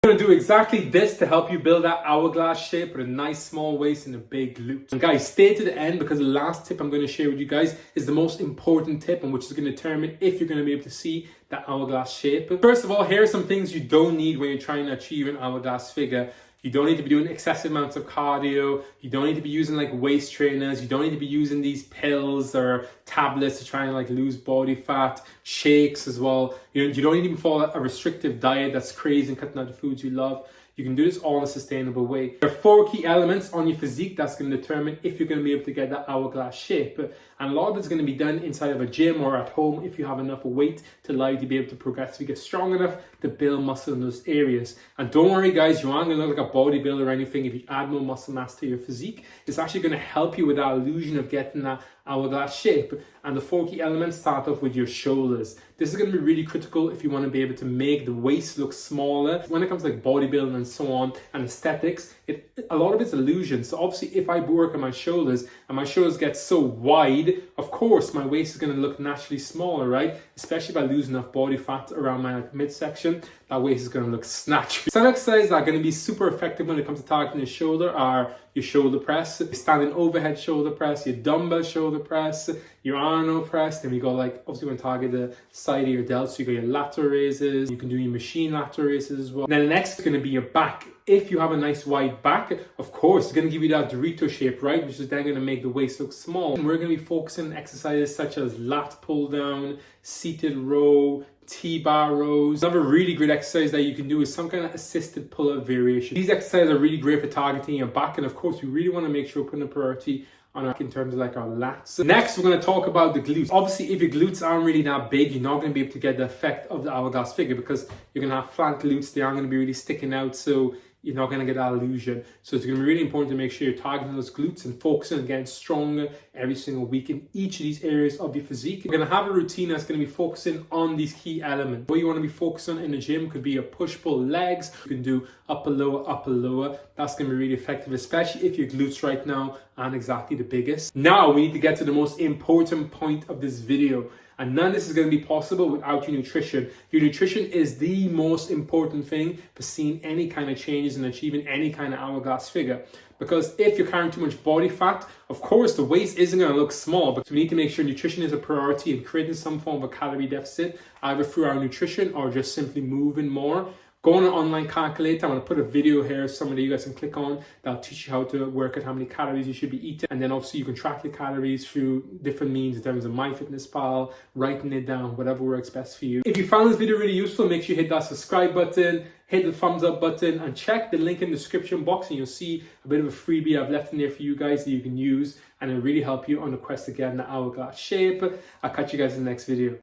I'm going to do exactly this to help you build that hourglass shape with a nice small waist and a big glute. And guys, stay to the end because the last tip I'm going to share with you guys is the most important tip, and which is going to determine if you're going to be able to see that hourglass shape. First of all, here are some things you don't need when you're trying to achieve an hourglass figure. You don't need to be doing excessive amounts of cardio. You don't need to be using like waist trainers. You don't need to be using these pills or tablets to try and like lose body fat, shakes as well. You don't need to follow a restrictive diet that's crazy and cutting out the foods you love. You can do this all in a sustainable way. There are 4 key elements on your physique that's going to determine if you're going to be able to get that hourglass shape. And a lot of it's going to be done inside of a gym or at home if you have enough weight to allow you to be able to progressively get strong enough to build muscle in those areas. And don't worry guys, you aren't going to look like a bodybuilder or anything if you add more muscle mass to your physique. It's actually going to help you with that illusion of getting that hourglass shape. And the 4 key elements start off with your shoulders. This is going to be really critical if you want to be able to make the waist look smaller. When it comes to like bodybuilding and so on and aesthetics, a lot of it's illusion. So obviously if I work on my shoulders and my shoulders get so wide, of course my waist is going to look naturally smaller, right? Especially if I lose enough body fat around my midsection, that waist is going to look snatched. Some exercises that are going to be super effective when it comes to targeting your shoulder are your shoulder press, your standing overhead shoulder press, your dumbbell shoulder press, your Arnold press. Then we go like, obviously you want to target the side of your delts, so you got your lateral raises, you can do your machine lateral raises as well. And then next is going to be your back. If you have a nice wide back, of course, it's going to give you that Dorito shape, right? Which is then going to make the waist look small. And we're going to be focusing on exercises such as lat pull down, seated row, T-bar rows. Another really great exercise that you can do is some kind of assisted pull-up variation. These exercises are really great for targeting your back, and of course, we really want to make sure we're putting a priority on our, in terms of like our lats. Next, we're going to talk about the glutes. Obviously, if your glutes aren't really that big, you're not going to be able to get the effect of the hourglass figure because you're going to have flat glutes. They aren't going to be really sticking out, so you're not going to get that illusion. So it's going to be really important to make sure you're targeting those glutes and focusing on getting stronger every single week in each of these areas of your physique. You're going to have a routine that's going to be focusing on these key elements. What you want to be focusing on in the gym could be your push-pull legs. You can do upper, lower, upper, lower. That's going to be really effective, especially if your glutes right now aren't exactly the biggest. Now we need to get to the most important point of this video. And none of this is going to be possible without your nutrition. Your nutrition is the most important thing for seeing any kind of changes and achieving any kind of hourglass figure. Because if you're carrying too much body fat, of course, the waist isn't going to look small. But we need to make sure nutrition is a priority and creating some form of a calorie deficit, either through our nutrition or just simply moving more. Go on an online calculator. I'm going to put a video here somebody you guys can click on that'll teach you how to work out how many calories you should be eating. And then obviously you can track your calories through different means in terms of MyFitnessPal, writing it down, whatever works best for you. If you found this video really useful, make sure you hit that subscribe button, hit the thumbs up button, and check the link in the description box and you'll see a bit of a freebie I've left in there for you guys that you can use, and it'll really help you on the quest to get in the hourglass shape. I'll catch you guys in the next video.